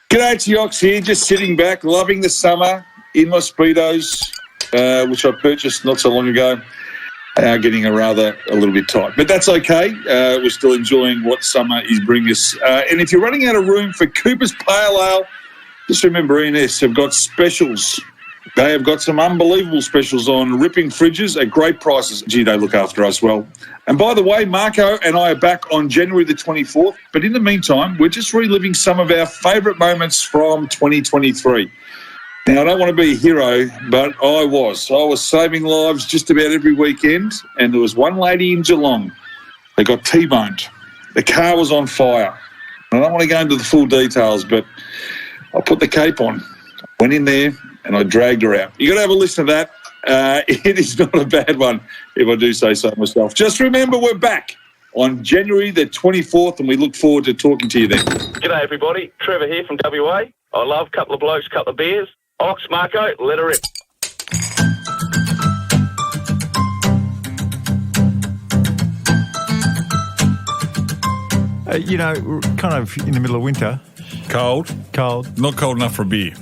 G'day, it's Yox here, just sitting back, loving the summer in my Speedos, which I purchased not so long ago. Getting a little bit tight. But that's okay. We're still enjoying what summer is bringing us. And if you're running out of room for Cooper's Pale Ale, just remember E&S have got specials. They have got some unbelievable specials on ripping fridges at great prices. Gee, they look after us well. And by the way, Marko and I are back on January the 24th. But in the meantime, we're just reliving some of our favourite moments from 2023. Now, I don't want to be a hero, but I was saving lives just about every weekend, and there was one lady in Geelong that got T-boned. The car was on fire. I don't want to go into the full details, but I put the cape on, went in there, and I dragged her out. You got to have a listen to that. It is not a bad one, if I do say so myself. Just remember, we're back on January the 24th, and we look forward to talking to you then. G'day, everybody. Trevor here from WA. I love Couple of Blokes, Couple of Beers. Ox, Marko, let her rip. We're kind of in the middle of winter. Cold. Not cold enough for a beer.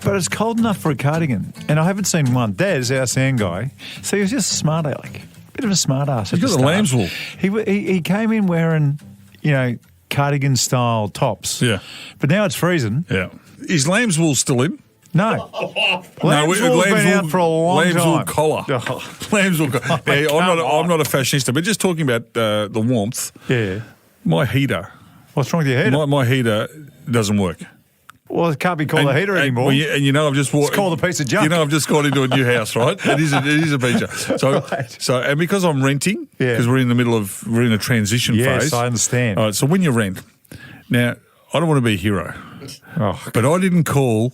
But it's cold enough for a cardigan. And I haven't seen one. Dad's our sound guy. So he was just a smart aleck. Bit of a smart ass. He's got the lamb's wool. He came in wearing, cardigan-style tops. Yeah. But now it's freezing. Yeah. Is lamb's wool still in? No. Lamb's wool's been out for a long time. Lamb's wool collar. Lamb's wool collar. Yeah, I'm not a fashionista, but just talking about the warmth. Yeah. My heater. What's wrong with your heater? My heater doesn't work. Well, it can't be called a heater anymore. I've just walked. It's called a piece of junk. I've just got into a new house, right? It is a feature. So, Right. and because I'm renting, because we're in a transition phase. Yes, I understand. All right. So when you rent, now I don't want to be a hero, but I didn't call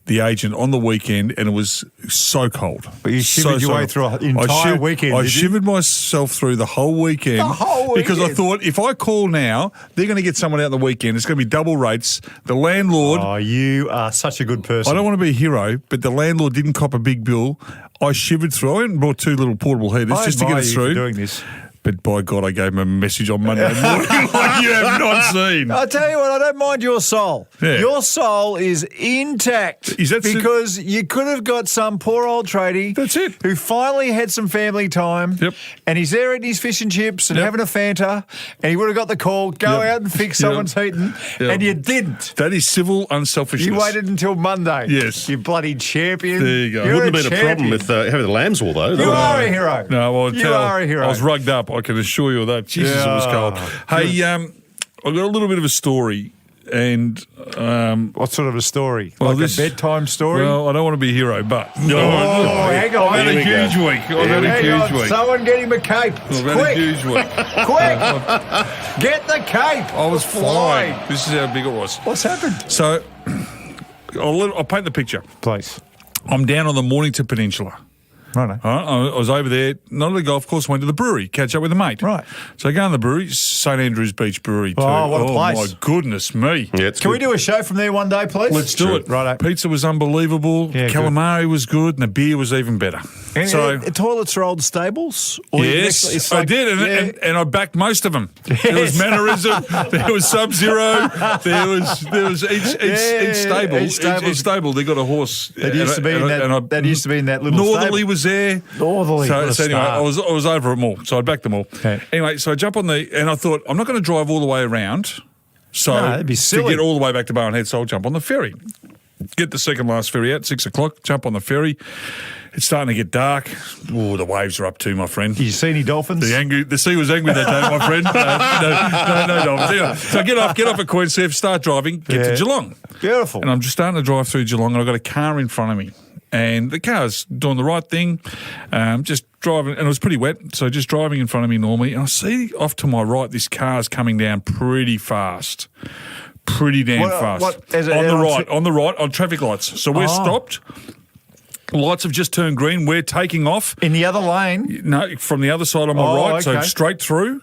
the agent on the weekend, and it was so cold. But you shivered your way through an entire weekend, I shivered myself through the whole weekend. Because I thought, if I call now, they're going to get someone out on the weekend. It's going to be double rates. The landlord... Oh, you are such a good person. I don't want to be a hero, but the landlord didn't cop a big bill. I shivered through. I went and brought 2 little portable heaters just to get us through. For doing this. But by God, I gave him a message on Monday morning like you have not seen. I'll tell you what, I don't mind your soul. Yeah. Your soul is intact. Is that because you could have got some poor old tradie. That's it. Who finally had some family time. Yep. And he's there eating his fish and chips and having a Fanta, and he would have got the call, go out and fix someone's heating, and you didn't. That is civil unselfishness. You waited until Monday. Yes. You bloody champion. There you go. You're Wouldn't have been a problem with having the lamb's wool, though. You are a hero. No, well, you are a hero. I was rugged up, I can assure you of that. Jesus, it was cold. Hey, I've got a little bit of a story, and... what sort of a story? Well, like a bedtime story? Well, I don't want to be a hero, but... hang on. I've had a huge week. I've had a huge week. Someone get him a cape. I've had a huge week. Quick! Get the cape. I was flying. This is how big it was. What's happened? So, I'll paint the picture. Please. I'm down on the Mornington Peninsula. Right. I was over there, not at the golf course, went to the brewery, catch up with a mate. Right. So I go in the brewery, St Andrews Beach Brewery too. Oh, what a place. My goodness me. Yeah, Can we do a show from there one day, please? Let's do it. Right. Pizza was unbelievable. Yeah, Calamari was good, and the beer was even better. And so the toilets are old stables? Or yes, I did, and I backed most of them. There was Mannerism, there was Sub-Zero, there was each stable. Each stable, they got a horse. That used to be in that little Northerly stable. was there. Northerly. So anyway, I was over them all. So I backed them all. Okay. Anyway, so I jump on and I thought, I'm not going to drive all the way around. So that'd be silly. to get all the way back to Barwon Head, so I'll jump on the ferry. Get the second last ferry out, 6 o'clock, jump on the ferry. It's starting to get dark. Oh, the waves are up too, my friend. Did you see any dolphins? The sea was angry that day, my friend. No dolphins. Anyway, so I get off at Queen Surf, start driving, get to Geelong. Beautiful. And I'm just starting to drive through Geelong, and I've got a car in front of me. And the car's doing the right thing, just driving, and it was pretty wet, so just driving in front of me normally. And I see off to my right, this car's coming down pretty fast. Pretty damn fast. On the right, on traffic lights. So we're stopped. Lights have just turned green. We're taking off. In the other lane? No, from the other side on my right, so straight through.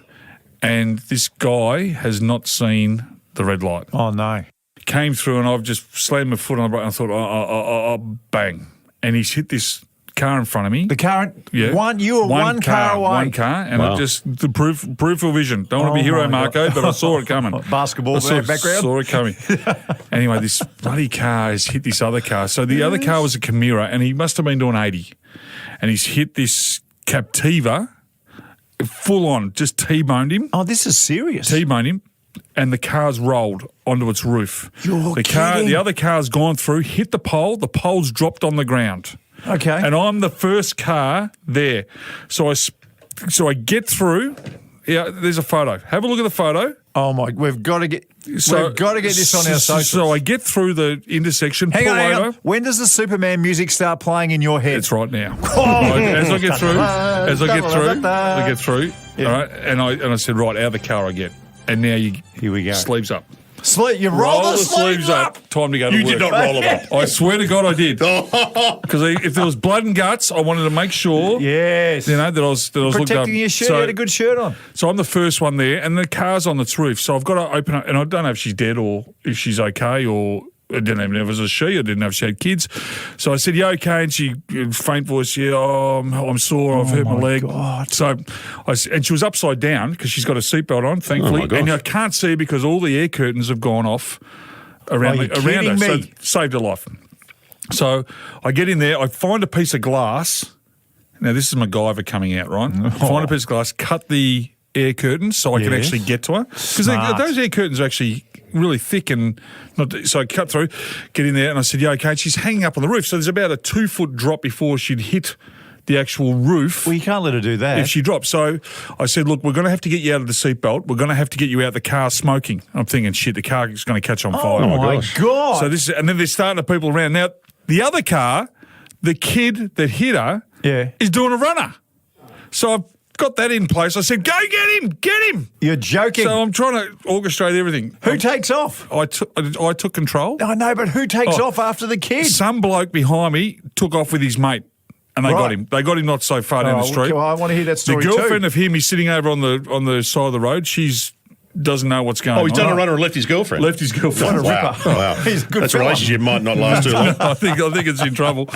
And this guy has not seen the red light. Oh, no. Came through, and I've just slammed my foot on the brake, and I thought, bang. And he's hit this car in front of me. The car, Yeah. you were one car away. One car, and Wow. I just the peripheral vision. Don't want to be hero, my Marko, God. but I saw it coming. Basketball background. Saw it coming. Anyway, this bloody car has hit this other car. So the other car was a Chimera, and he must have been doing 80, and he's hit this Captiva full on, just T-boned him. Oh, this is serious. T-boned him, and the car's rolled onto its roof. You're The kidding. other car's gone through, hit the pole. The pole's dropped on the ground. Okay. And I'm the first car there. So I get through. Yeah, there's a photo. Have a look at the photo. Oh my, we've got to get this on our socials. So I get through the intersection, Hang pull on. over. When does the Superman music start playing in your head? It's right now. As I get through, Yeah. all right, and I said, right, out of the car I get. And now Here we go. sleeves up. You roll the sleeves up. Time to go to You work. did not roll them up. I swear to God I did. Because if there was blood and guts, I wanted to make sure, Yes. that I was looked up. Protecting your shirt. You had a good shirt on. So I'm the first one there, and the car's on its roof. So I've got to open up, and I don't know if she's dead or if she's okay, or I didn't even know if it was a she. I didn't know if she had kids. So I said, "You okay?" And she, faint voice, "Yeah, I'm sore. I've hurt my leg." God. So, and she was upside down because she's got a seatbelt on, thankfully. Oh, my gosh. And I can't see because all the air curtains have gone off around Are you kidding her. So me? saved her life. So I get in there. I find a piece of glass. Now this is MacGyver coming out, right? I find a piece of glass, cut the air curtains so I can Yes. actually get to her because Smart. those air curtains are actually really thick and not. So I cut through, get in there, and I said, "Yeah, okay." And she's hanging up on the roof, so there's about a 2-foot drop before she'd hit the actual roof. Well, you can't let her do that. If she drops. So I said, "Look, we're going to have to get you out of the seatbelt. We're going to have to get you out of the car smoking." I'm thinking, shit, the car is going to catch on fire. oh my God. So this, and then they're starting to people around. Now, the other car, the kid that hit her Yeah. is doing a runner. So I've got that in place. I said, "Go get him. You're joking. So I'm trying to orchestrate everything. Who takes off? I took control. I know, but who takes Oh. off after the kid? Some bloke behind me took off with his mate. And they Right. got him. They got him not so far down the street. Well, I want to hear that story The girlfriend too. of him, he's sitting over on the side of the road. She's doesn't know what's going on. Oh, he's done a runner and left his girlfriend. Left his girlfriend. What a Wow. ripper. Wow. He's a good That fella. relationship might not last too long. I think it's in trouble.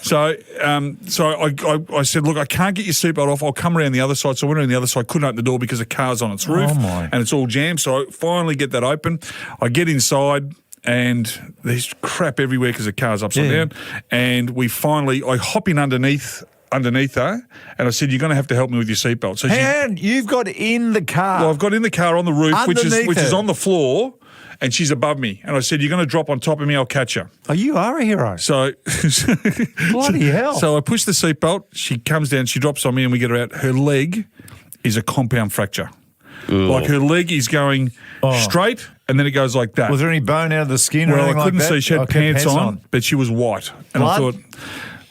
So I said, "Look, I can't get your seatbelt off. I'll come around the other side." So I went around the other side, couldn't open the door because the car's on its roof and it's all jammed. So I finally get that open. I get inside. And there's crap everywhere because the car's upside down. And I hop in underneath her, and I said, "You're going to have to help me with your seatbelt." So And you've got in the car. Well, I've got in the car on the roof, which Underneath is her. on the floor, and she's above me. And I said, "You're going to drop on top of me. I'll catch her." Oh, you are a hero. So, Bloody hell. So I push the seatbelt. She comes down. She drops on me, and we get her out. Her leg is a compound fracture. Like her leg is going straight, and then it goes like that. Was there any bone out of the skin or Well, anything I couldn't like that? see. She had Okay, pants on, but she was white. And Blood? I thought,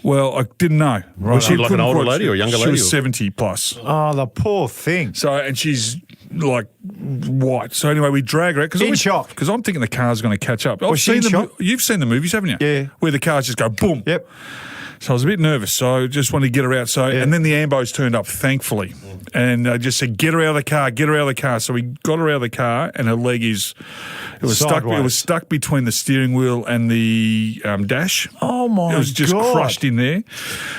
well, I didn't know. Well, Like an couldn't older quite- lady or a younger She lady was or- 70 plus. Oh, the poor thing. So, and she's like white. So anyway, we drag her out. In shock. Because I'm thinking the car's going to catch up. Was she in shock? You've seen the movies, haven't you? Yeah. Where the cars just go boom. Yep. So I was a bit nervous. So I just wanted to get her out. So and then the ambos turned up, thankfully, and I just said, "Get her out of the car. Get her out of the car." So we got her out of the car, and her leg was stuck. It Sideways. was stuck between the steering wheel and the dash. Oh, my It was just God. crushed in there.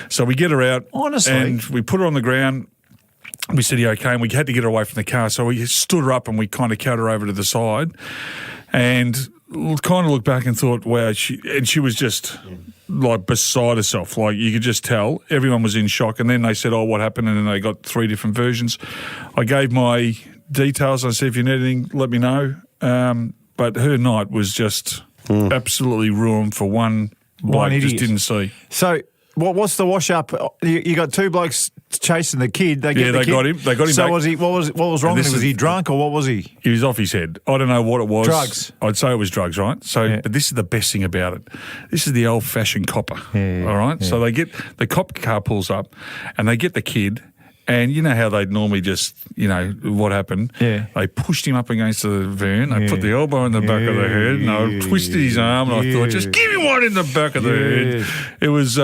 So we get her out. Honestly. And we put her on the ground. We said, "Yeah, okay," and we had to get her away from the car. So we stood her up and we kind of carried her over to the side, and kind of looked back and thought, "Wow," she was just like beside herself. Like you could just tell everyone was in shock. And then they said, "Oh, what happened?" And then they got 3 different versions. I gave my details. I said, "If you need anything, let me know." But her night was just absolutely ruined for one bloke idiot. just didn't see. So, what's the wash up? You got 2 blokes chasing the kid. They get Yeah, the they kid. got him. They got him So back. was he? What was wrong And with this him? Was is- he drunk or what was he? He was off his head. I don't know what it was. Drugs. I'd say it was drugs, right? So, Yeah. but this is the best thing about it. This is the old-fashioned copper, all right? So they get the cop car pulls up, and they get the kid, and you know how they'd normally just, what happened? Yeah. They pushed him up against the van. They put the elbow in the back of the head, and I twisted his arm, and I thought, just give him one in the back of the head. It was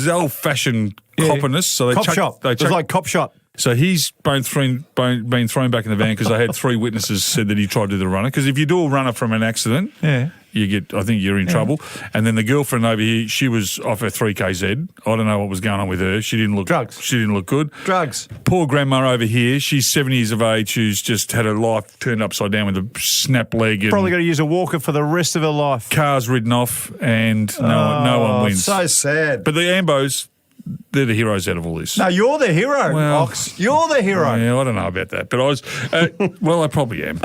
the old-fashioned copperness. So they Cop chucked- shop. They It was chucked- like cop shop. So he's been thrown back in the van because I had 3 witnesses said that he tried to do the runner. Because if you do a runner from an accident, I think you're in trouble. And then the girlfriend over here, she was off her 3KZ. I don't know what was going on with her. She didn't look Drugs. She didn't look good. Drugs. Poor grandma over here. She's 7 years of age. Who's just had her life turned upside down with a snap leg. And Probably got to use a walker for the rest of her life. cars ridden off, and no one wins. So sad. But the Ambos, they're the heroes out of all this. No, you're the hero, Well, Ox. You're the hero. Yeah, I don't know about that, but I was. Well, I probably am.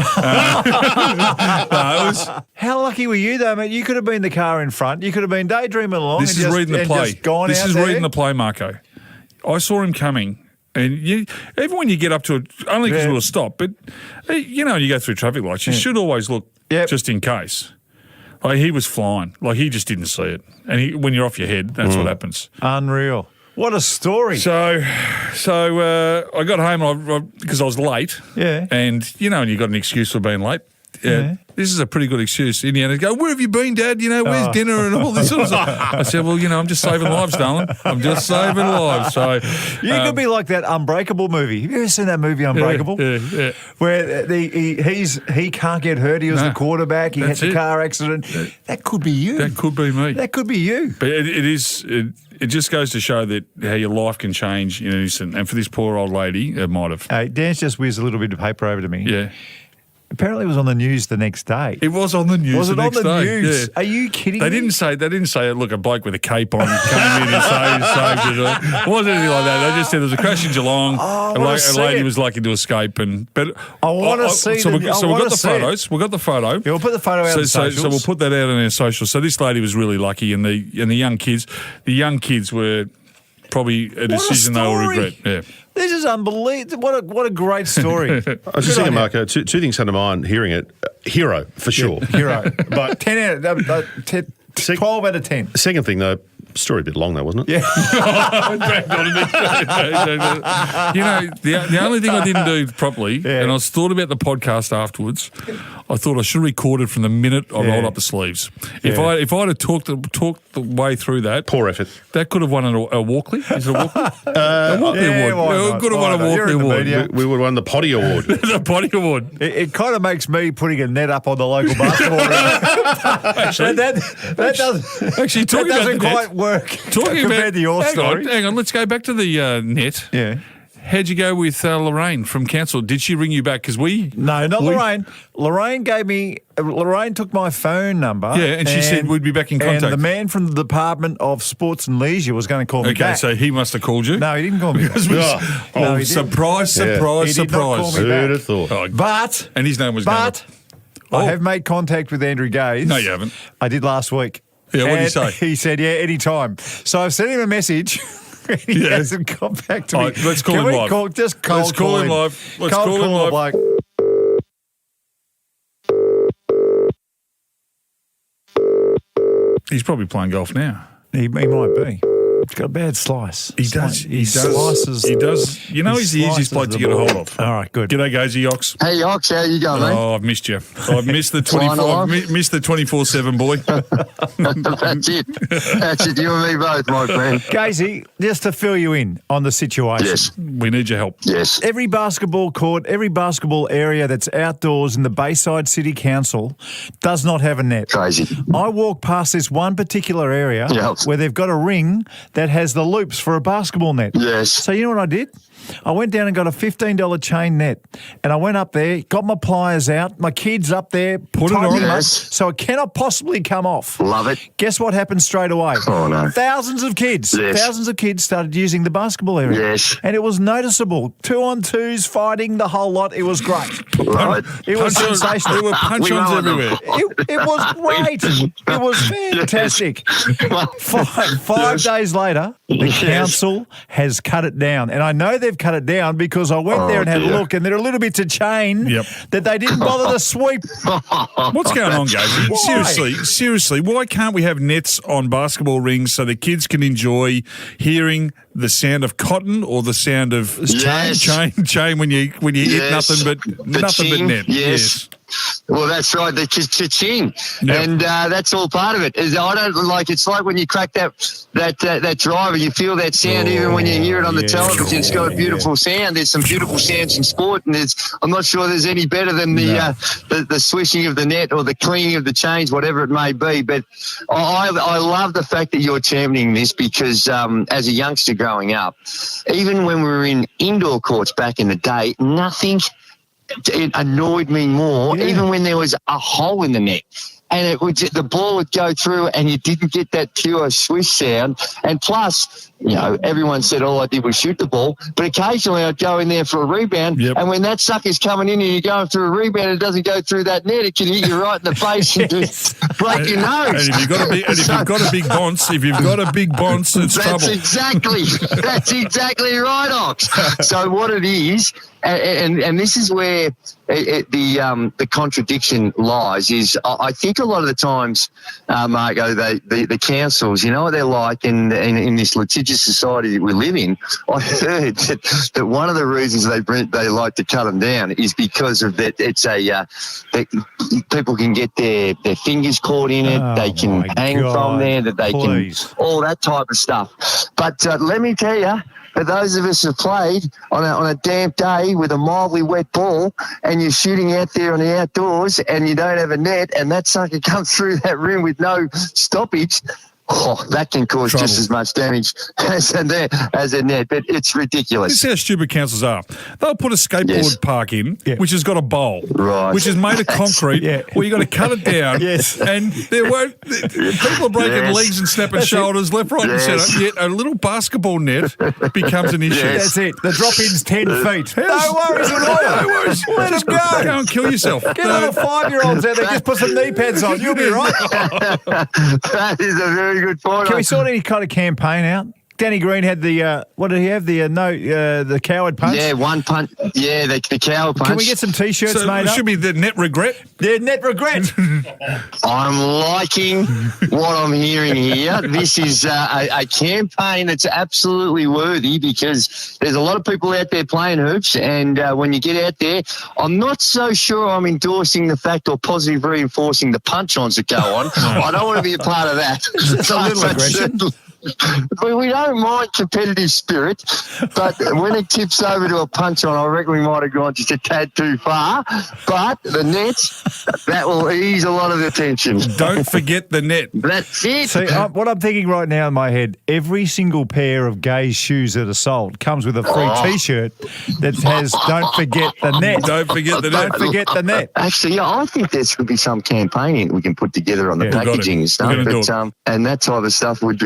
How lucky were you, though, mate? You could have been the car in front. You could have been daydreaming along. This is reading the play. This is reading the play, Marko. I saw him coming. And even when you get up to it, only because we'll stop, but you go through traffic lights, you should always look just in case. Like he was flying, like he just didn't see it. And when you're off your head, that's what happens. Unreal. What a story. So I got home because I was late. Yeah. And and you got an excuse for being late. Yeah. This is a pretty good excuse. Indiana go, where have you been, Dad? Where's dinner and all this sort of stuff? I said, well, I'm just saving lives, darling. I'm just saving lives. So you could be like that Unbreakable movie. Have you ever seen that movie Unbreakable? Yeah. Where he can't get hurt. He was the quarterback. He had a car accident. That could be you. That could be me. That could be you. But it just goes to show that how your life can change in an instant. And for this poor old lady, it might have. Dan's just whizzed a little bit of paper over to me. Yeah. Apparently, it was on the news the next day. It was on the news. Was it the next on the day. news? Yeah. Are you kidding me? They didn't say. Look, a bloke with a cape on coming in and saved it. It wasn't anything like that. They just said there was a crash in Geelong. A lady was lucky to escape. But I want to see. So we've got the photos. We've got the photo. Yeah, we'll put the photo out on socials. So we'll put that out on our socials. So this lady was really lucky, and the young kids were probably a decision they will regret. Yeah. This is unbelievable. What a great story. I was just thinking, Marko, two things come to mind hearing it. Hero, for sure. Hero. But 12 out of 10. Second thing, though, story a bit long, though, wasn't it? Yeah. The only thing I didn't do properly, and I thought about the podcast afterwards, I thought I should have recorded from the minute I rolled up the sleeves. If I'd have talked the way through that. Poor effort. That could have won a Walkley. Is it a Walkley? A Walkley Award. Could have won a Walkley Award. We would have won the Potty Award. The Potty Award. It kind of makes me putting a net up on the local basketball ring. That doesn't quite work compared to your story. Hang on, let's go back to the net. Yeah. How'd you go with Lorraine from council? Did she ring you back? Because No, not Lorraine. Lorraine took my phone number. Yeah, and she said we'd be back in contact. And the man from the Department of Sports and Leisure was going to call me back. Okay, so he must have called you. No, he didn't call me back. Surprise. He did not call me back. Who'd have thought? But and his name was. I have made contact with Andrew Gaze. No, you haven't. I did last week. Yeah, what did he say? He said, yeah, anytime. So I've sent him a message. He hasn't got back to me. Right, let's call him live. Let's call him live. Let's call him live. Like, he's probably playing golf now. he might be. He's got a bad slice. He does. Slices. He does. You know, he's the easiest bloke to get a hold of. All right, good. G'day, Gazy Ox. Hey, Ox, how you going, mate? Oh, I've missed you. I've missed the 24/7 boy. That's it. That's it. You and me both, my friend. Gazy, just to fill you in on the situation. Yes. We need your help. Yes. Every basketball court, every basketball area that's outdoors in the Bayside City Council does not have a net. Crazy. I walk past this one particular area where they've got a ring that has the loops for a basketball net. Yes. So you know what I did? I went down and got a $15 chain net, and I went up there, got my pliers out, my kids up there, put it on, up, so it cannot possibly come off. Love it. Guess what happened straight away? Oh, no. Thousands of kids started using the basketball area. Yes. And it was noticeable. 2-on-2s, fighting, the whole lot. It was great. Love it. It was sensational. There were punch-ons everywhere. It was great. It was fantastic. Five days later, the council has cut it down. And I know they've cut it down because I went there and had a look, and there are little bits of chain that they didn't bother to sweep. What's going on, Gazy? Seriously, why can't we have nets on basketball rings so the kids can enjoy hearing the sound of cotton or the sound of chain when you hit nothing but net? Yes. Well, that's right, the cha-ching, Yep. and that's all part of it. I don't like. It's like when you crack that driver, you feel that sound even when you hear it on the television. It's got a beautiful sound. There's some beautiful sounds in sport, and I'm not sure there's any better than the swishing of the net or the cleaning of the chains, whatever it may be. But I love the fact that you're championing this because as a youngster growing up, even when we were in indoor courts back in the day, nothing. It annoyed me more, even when there was a hole in the net. And the ball would go through and you didn't get that pure swish sound. And plus, everyone said all I did was shoot the ball. But occasionally I'd go in there for a rebound. Yep. And when that sucker's coming in and you're going through a rebound and it doesn't go through that net, it can hit you right in the face and just break your nose. And if you've got a big bonce, it's trouble. That's exactly right, Ox. So what it is, and this is where the contradiction lies, is I think a lot of the times, Marko, the councils, you know what they're like in this litigious society that we live in. I heard that one of the reasons they like to cut them down is because of that. It's that people can get their fingers caught in it. They can hang from there. That they can all that type of stuff. But let me tell you, for those of us who played on a damp day with a mildly wet ball and you're shooting out there on the outdoors and you don't have a net and that sucker comes through that rim with no stoppage, that can cause trouble. Just as much damage as a net. But it's ridiculous. This is how stupid councils are. They'll put a skateboard park in, which has got a bowl, which is made of concrete, where you've got to cut it down. And people are breaking legs and snapping shoulders left, right, and centre. Yet a little basketball net becomes an issue. That's it. The drop-in's 10 feet. No worries at all. No worries. Let us go. Go and kill yourself. Get other 5-year-olds out there. Just put some knee pads on. You'll be right. That is a very good point. Can we sort any kind of campaign out? Danny Green had the what did he have? The coward punch. Yeah, one punch. Yeah, the coward punch. Can we get some T-shirts made it up? should be the net regret. The net regret. I'm liking what I'm hearing here. This is a campaign that's absolutely worthy because there's a lot of people out there playing hoops, and when you get out there, I'm not so sure I'm endorsing the fact or positive reinforcing the punch-ons that go on. I don't want to be a part of that. It's a little aggression. We don't mind competitive spirit, but when it tips over to a punch-on, I reckon we might have gone just a tad too far. But the nets, that will ease a lot of the tension. Don't forget the net. That's it. See, what I'm thinking right now in my head, every single pair of Gaze shoes that are sold comes with a free T-shirt that has "Don't forget the net." Don't forget the net. Don't forget the net. Actually, I think there should be some campaigning we can put together on the packaging and stuff. But, and that type of stuff would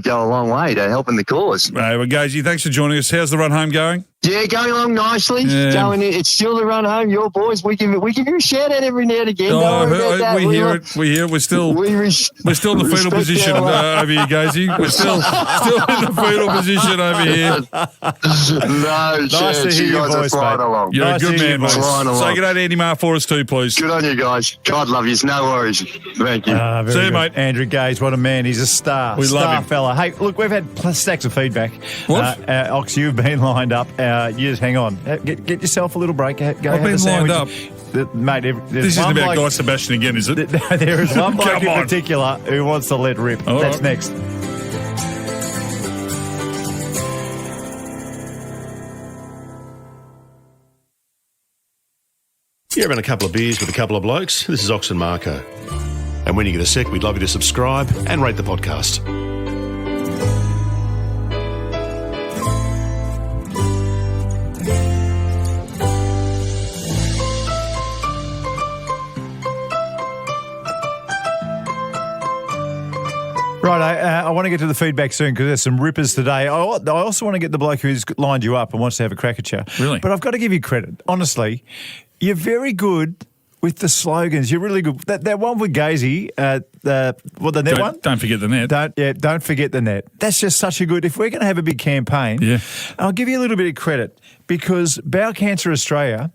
go a long way to helping the cause. Right, well, Gazy, thanks for joining us. How's the run home going? Yeah, going along nicely. It's still the run home. Your boys, we give you a shout out every now and again. We hear it. We're still in the fetal position over here, Gazy. We're still in the fetal position over here. No, nice to hear your voice, mate. Along. You're nice a good man, mate. Say good day to Eddie Marr for us too, please. Good on you guys. God love you. No worries. Thank you. See you, mate. Andrew Gaze, what a man. He's a star. We love him. Fella. Hey, look, we've had stacks of feedback. What? Ox, you've been lined up. You just hang on. Get yourself a little break. Go I've been lined up. Mate, this isn't about Guy Sebastian again, is it? There is one bloke in particular who wants to let rip. All That's right. next. You're having a couple of beers with a couple of blokes. This is Ox and Marko. And when you get a sec, we'd love you to subscribe and rate the podcast. Right, I want to get to the feedback soon because there's some rippers today. I also want to get the bloke who's lined you up and wants to have a crack at you. Really? But I've got to give you credit. Honestly, you're very good with the slogans. You're really good. That one with Gazy, the net one? Don't forget the net. Don't forget the net. That's just such a good... If we're going to have a big campaign, I'll give you a little bit of credit because Bowel Cancer Australia,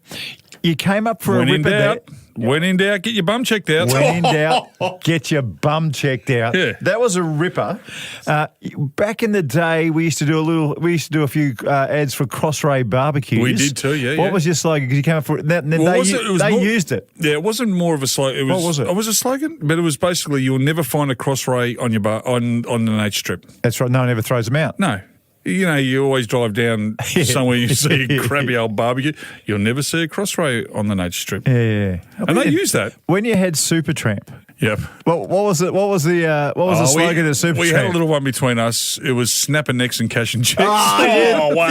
you came up for When a in ripper doubt. there. When in doubt, get your bum checked out. When in doubt, get your bum checked out. Yeah. That was a ripper. Back in the day, we used to do a few ads for Crossray barbecues. We did too, yeah. What was your slogan? Because you came up for it. They used it. Yeah, it wasn't more of a slogan. What was it? It was a slogan, but it was basically you'll never find a Crossray on your on the nature strip. That's right. No one ever throws them out. No. You know, you always drive down somewhere you see a crappy old barbecue. You'll never see a Crossray on the nature strip. Yeah. And they use that. When you had Supertramp. Yep. What was it? What was the slogan of Supertramp? We had a little one between us. It was snapping necks and cash and checks. Oh, wow.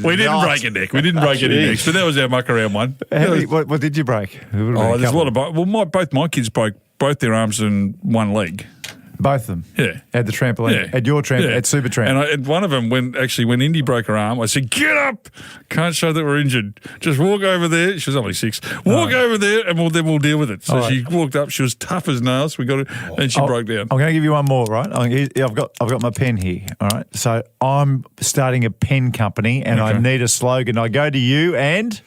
We didn't break a neck. We didn't break any necks, but that was our muck around one. What did you break? There's a lot of... both my kids broke both their arms and one leg. Both of them? Yeah. At the trampoline? Yeah. At your trampoline? Yeah. At Supertramp? And one of them, when Indy broke her arm, I said, get up! Can't show that we're injured. Just walk over there. She was only 6. Walk over there and then we'll deal with it. So she walked up. She was tough as nails. We got it. And she broke down. I'm going to give you one more, right? I've got my pen here, all right? So I'm starting a pen company and I need a slogan. I go to you and...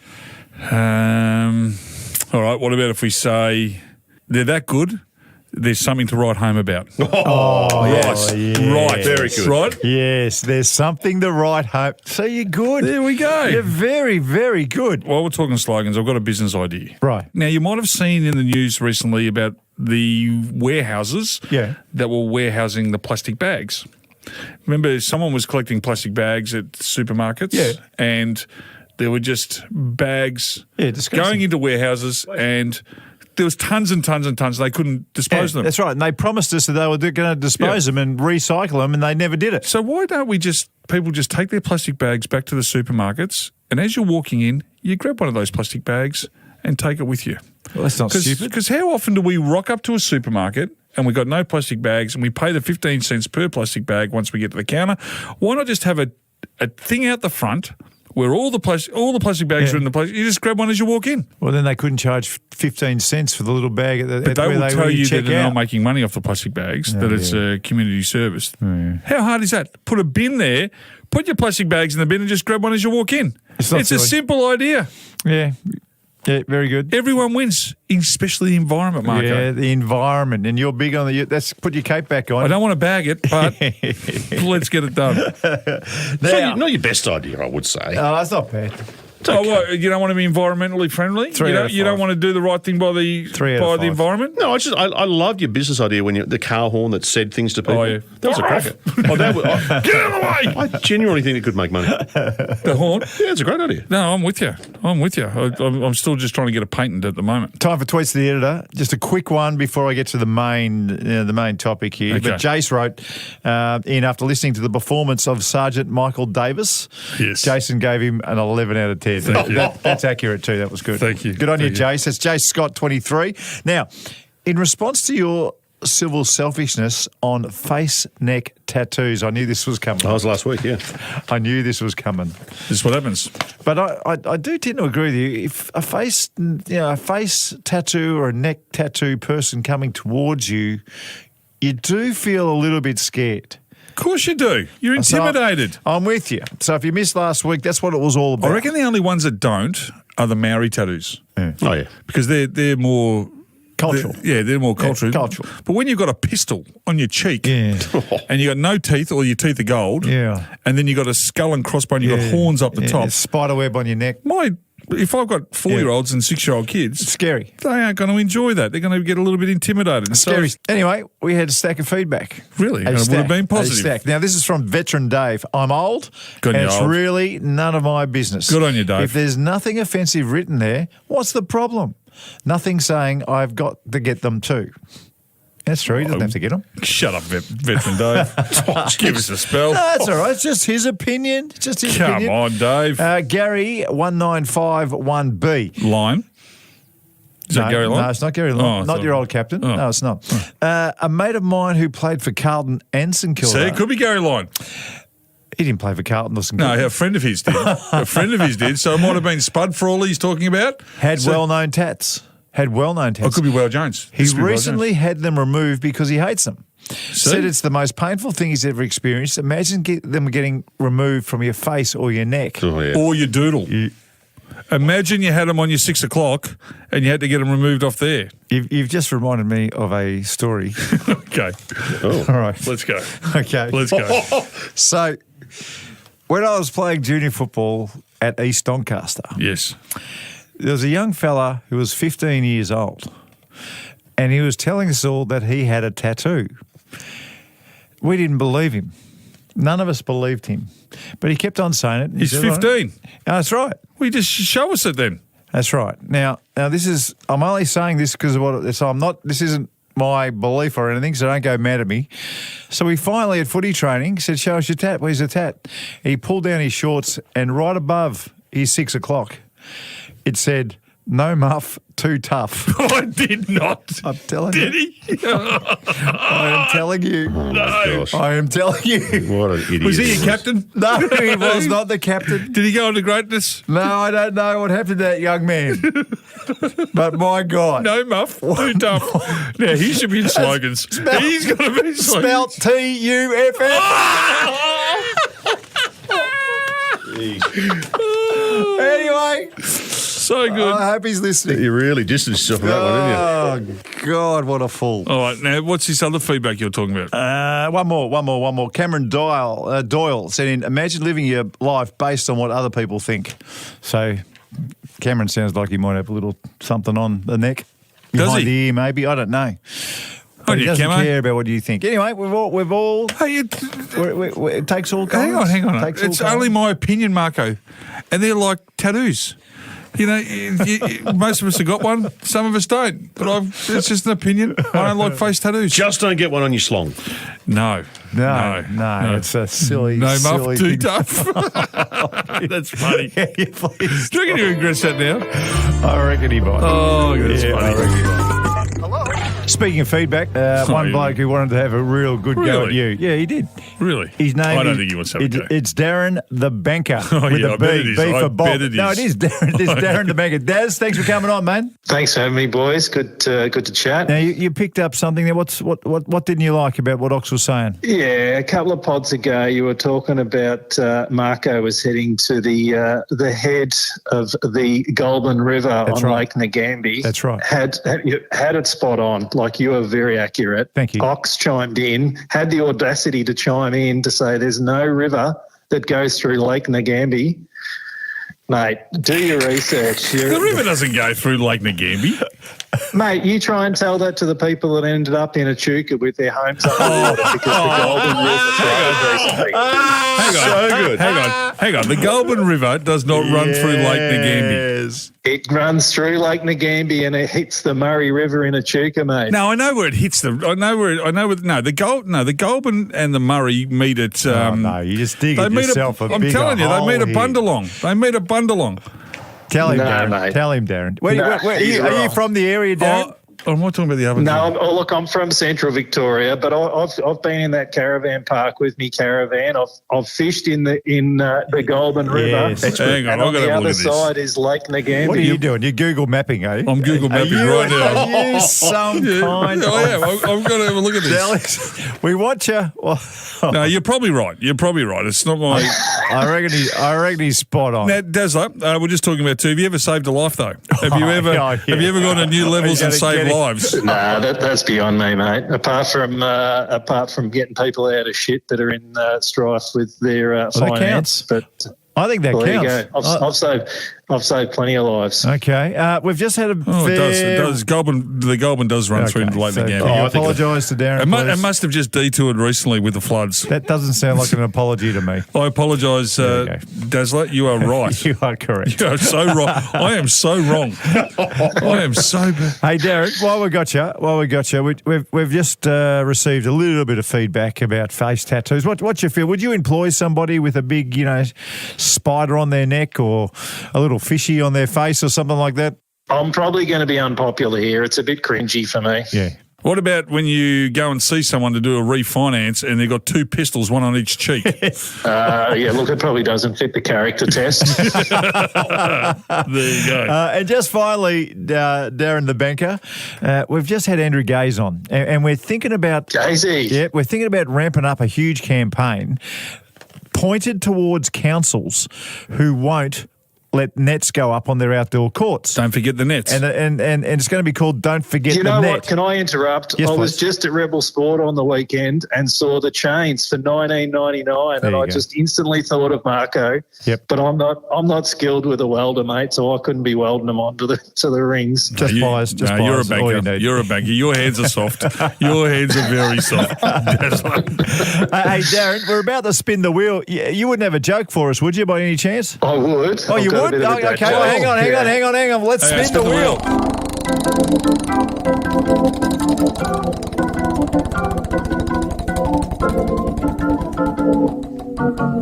All right, what about if we say they're that good? There's something to write home about. Yes. Right. Very good. Right? Yes, there's something to write home. So you're good. There we go. You're very, very good. While we're talking slogans, I've got a business idea. Right. Now, you might have seen in the news recently about the warehouses that were warehousing the plastic bags. Remember, someone was collecting plastic bags at supermarkets and there were just bags going into warehouses and... There was tons and tons and tons. They couldn't dispose of them. That's right. And they promised us that they were going to dispose them and recycle them, and they never did it. So why don't people just take their plastic bags back to the supermarkets, and as you're walking in, you grab one of those plastic bags and take it with you. Well, that's not stupid. Because how often do we rock up to a supermarket and we've got no plastic bags and we pay the 15 cents per plastic bag once we get to the counter? Why not just have a thing out the front where all the plastic bags are in the place? You just grab one as you walk in. Well, then they couldn't charge 15 cents for the little bag. But they will tell you that they're not making money off the plastic bags, that it's a community service. How hard is that? Put a bin there, put your plastic bags in the bin and just grab one as you walk in. It's a simple idea. Yeah. Yeah, very good. Everyone wins, especially the environment, Marko. Yeah, the environment. And you're big on that's put your cape back on. I don't want to bag it, but let's get it done. Now, not your best idea, I would say. Oh, that's not bad. You don't want to be environmentally friendly? You don't want to do the right thing by the environment? No, I loved your business idea when the car horn that said things to people. Oh, yeah. That was a cracker. Get out of the way! I genuinely think it could make money. The horn? Yeah, it's a great idea. No, I'm with you. I'm still just trying to get a patent at the moment. Time for Tweets to the Editor. Just a quick one before I get to the main topic here. Okay. But Jace wrote in after listening to the performance of Sergeant Michael Davis. Yes. Jason gave him an 11 out of 10. That's accurate too. That was good. Thank you. Good on you, Jace. That's Jace Scott, 23. Now, in response to your civil selfishness on face, neck tattoos, I knew this was coming. That was last week, yeah. I knew this was coming. This is what happens. But I do tend to agree with you. If a face tattoo or a neck tattoo person coming towards you, you do feel a little bit scared. Of course you do. You're intimidated. So I'm with you. So if you missed last week, that's what it was all about. I reckon the only ones that don't are the Maori tattoos. Yeah. Oh, yeah. Because they're more... Cultural. They're more cultural. Yeah, cultural. But when you've got a pistol on your cheek and you got no teeth or your teeth are gold and then you got a skull and crossbone, you got horns up the top. Spider web on your neck. If I've got 4-year-olds and 6-year-old kids, it's scary. They aren't going to enjoy that. They're going to get a little bit intimidated. It's scary. Anyway, we had a stack of feedback. Really? And it would have been positive. Now, this is from Veteran Dave. I'm old, and it's really none of my business. Good on you, Dave. If there's nothing offensive written there, what's the problem? Nothing saying I've got to get them too. That's true. He doesn't have to get them. Shut up, Veteran Dave. Give us a spell. No, that's all right. It's just his opinion. Come on, Dave. Gary 1951B. Line. Is that Gary Line? No, it's not Gary Line. Not your old captain. Oh. No, it's not. A mate of mine who played for Carlton and St Kilda. See, it could be Gary Line. He didn't play for Carlton or St Kilda. No, a friend of his did. So it might have been Spud for all he's talking about. Had well-known tats. It could be Will Jones. He recently had them removed because he hates them. Said it's the most painful thing he's ever experienced. Imagine them getting removed from your face or your neck. Oh, yeah. Or your doodle. Imagine you had them on your 6 o'clock and you had to get them removed off there. You've just reminded me of a story. Okay. Oh. All right. Let's go. Okay. Let's go. So, when I was playing junior football at East Doncaster, Yes. there was a young fella who was 15 years old, and he was telling us all that he had a tattoo. We didn't believe him. None of us believed him. But he kept on saying it. and he He's said, 15. That's right. Well, you just show us it then. That's right. Now this is. I'm only saying this because of what. So I'm not. This isn't my belief or anything. So don't go mad at me. So we finally at footy training said, "Show us your tat." Where's the tat? He pulled down his shorts, and right above his 6 o'clock, it said, "No muff, too tough." I did not. I'm telling Did you. he? I am telling you. Oh, my gosh. I am telling you. What an idiot. Was he your captain? No, he was not the captain. Did he go on to greatness? No, I don't know what happened to that young man. But my God. No muff, too tough. Now, he should be in slogans. He's got to be Spelt slogans. Tuff. Anyway, So good. I hope he's listening. You really distanced yourself from that one, didn't you? Oh, God, what a fool. All right, now, what's this other feedback you're talking about? One more. Cameron Doyle said in, imagine living your life based on what other people think. So Cameron sounds like he might have a little something on the neck. Does Behind he? the ear, maybe. I don't know. But he yeah, doesn't Camo. care about what you think. Anyway, we've all Hey, it takes all hang kinds. on. Takes all It's kinds. only my opinion, Marko. And they're like tattoos. You know, most of us have got one. Some of us don't. But it's just an opinion. I don't like face tattoos. Just don't get one on your slong. No. No, it's a silly, No silly muff, too thing. tough. That's funny. Yeah, please. Do you reckon he regrets that now? I reckon he might. Oh, that's Yeah, I funny. reckon he might. Speaking of feedback, one yeah. bloke who wanted to have a real good go at Really? you. Yeah, he did. Really? His name I don't is, think he wants to have a go. It's Darren the Banker Oh, with yeah, a I bet it B. is. B I for Bob. bet it No, is. it is Darren. It's Darren the Banker. Daz, thanks for coming on, man. Thanks for having me, boys. Good to chat. Now, you picked up something there. What didn't you like about what Ox was saying? Yeah, a couple of pods ago, you were talking about Marko was heading to the head of the Goulburn River on right. Lake Ngambie. That's right. Had it spot on. Like, you were very accurate. Thank you. Ox chimed in, had the audacity to chime in to say there's no river that goes through Lake Ngambie. Mate, do your research. The river doesn't go through Lake Ngambie. Mate, you try and tell that to the people that ended up in Echuca with their homes underwater because the Goulburn River flooded recently. Hang on. The Goulburn River does not run through Lake Ngambie. It runs through Lake Ngambie and it hits the Murray River in Echuca, mate. No, I know where it hits the. The Goulburn and the Murray meet at. No, you just dig They it meet yourself I'm bigger telling you, they hole meet a here. Bundalong. Tell him, No, Darren. mate. Tell him, Darren. No, Are he's you wrong. from the area, Darren? I'm not talking about the other. No, look, I'm from Central Victoria, but I've been in that caravan park with me caravan. I've fished in the Goulburn River. Yes. Hang on, And I've on got to the have a other look at this. side is Lake Ngambie. What are you doing? You're Google mapping, are you? I'm Google mapping right now. Are you some kind I am. of... I've got to have a look at this. Alex, we watch you. Well, No, you're probably right. It's not my. I reckon he's spot on. Now, Dazzler, we're just talking about two. Have you ever saved a life though? Have you ever? yeah. Have you ever gone to new levels You and gotta saved get it. lives? Nah, that's beyond me, mate. Apart from getting people out of shit that are in strife with their that finance, counts. but I think that well, there counts. you go. I've saved plenty of lives. Okay. We've just had a Oh, it does. fair... It does. The Goulburn does run through Lake so Ngambie. can you I think apologise to Darren, It please? must have just detoured recently with the floods. That doesn't sound like an apology to me. I apologise, There you go. Dazzler. You are right. You are correct. You are so wrong. I am so wrong. I am so bad. Hey, Darren, while we got you, we've just received a little bit of feedback about face tattoos. What's your feel? Would you employ somebody with a big, spider on their neck or a little fishy on their face or something like that? I'm probably going to be unpopular here. It's a bit cringy for me. Yeah. What about when you go and see someone to do a refinance and they've got two pistols, one on each cheek? Yeah, look, it probably doesn't fit the character test. There you go. And just finally, Darren the Banker, we've just had Andrew Gaze on, and we're thinking about Daisy. Yeah, we're thinking about ramping up a huge campaign pointed towards councils who won't let nets go up on their outdoor courts. Don't forget the nets. And it's going to be called Don't Forget Do you the know Net. what? Can I interrupt? Yes, I was please. just at Rebel Sport on the weekend and saw the chains for $19.99, and you I go. just instantly thought of Marko. Yep. But I'm not skilled with a welder, mate, so I couldn't be welding them onto the rings. Just pliers. Just pliers. You're a is all you banker. need. You're a banker. Your hands are soft. Your hands are very soft. Hey, Darren, we're about to spin the wheel. You wouldn't have a joke for us, would you, by any chance? I would. Oh, you I've got a would? bit of a Oh, dad okay, joke. well, hang on. Let's Hey, spin the wheel.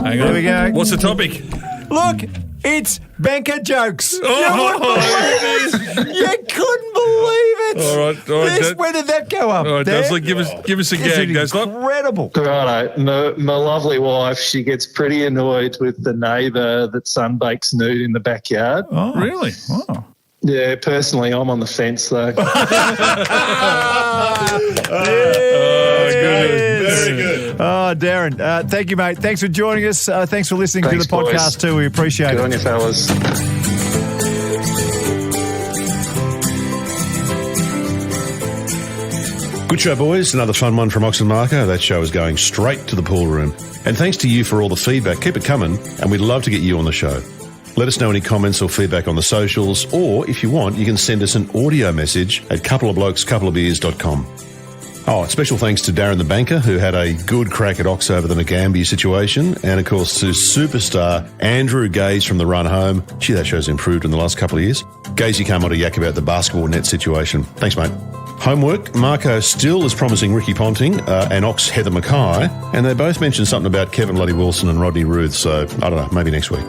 Hang There on. we go. What's the topic? Look, it's banker jokes. Oh, You couldn't believe it. All right. Where did that go up? All right, Dan? Dazzler, give us a It's gag, Dazzler. incredible. Righto. My lovely wife, she gets pretty annoyed with the neighbour that sunbakes nude in the backyard. Oh, Really? Oh. Yeah, personally, I'm on the fence, though. Very good. Oh, Darren, thank you, mate. Thanks for joining us. Thanks for listening Thanks, to the podcast, boys. too. We appreciate Good it. on you, fellas. Good show, boys. Another fun one from Ox and Marko. That show is going straight to the pool room. And thanks to you for all the feedback. Keep it coming, and we'd love to get you on the show. Let us know any comments or feedback on the socials, or if you want, you can send us an audio message at coupleofblokes.com. Oh, special thanks to Darren the Banker, who had a good crack at Ox over the McGambie situation, and of course to superstar Andrew Gaze from the run home. Gee, that show's improved in the last couple of years. Gaze, came on to yak about the basketball net situation. Thanks, mate. Homework, Marko still is promising Ricky Ponting and Ox Heather Mackay, and they both mentioned something about Kevin Luddy Wilson and Rodney Ruth, so I don't know, maybe next week.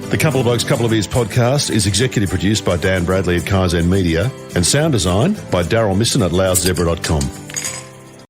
The Couple of Blokes, Couple of Beers podcast is executive produced by Dan Bradley at Kaizen Media and sound design by Daryl Misson at loudzebra.com.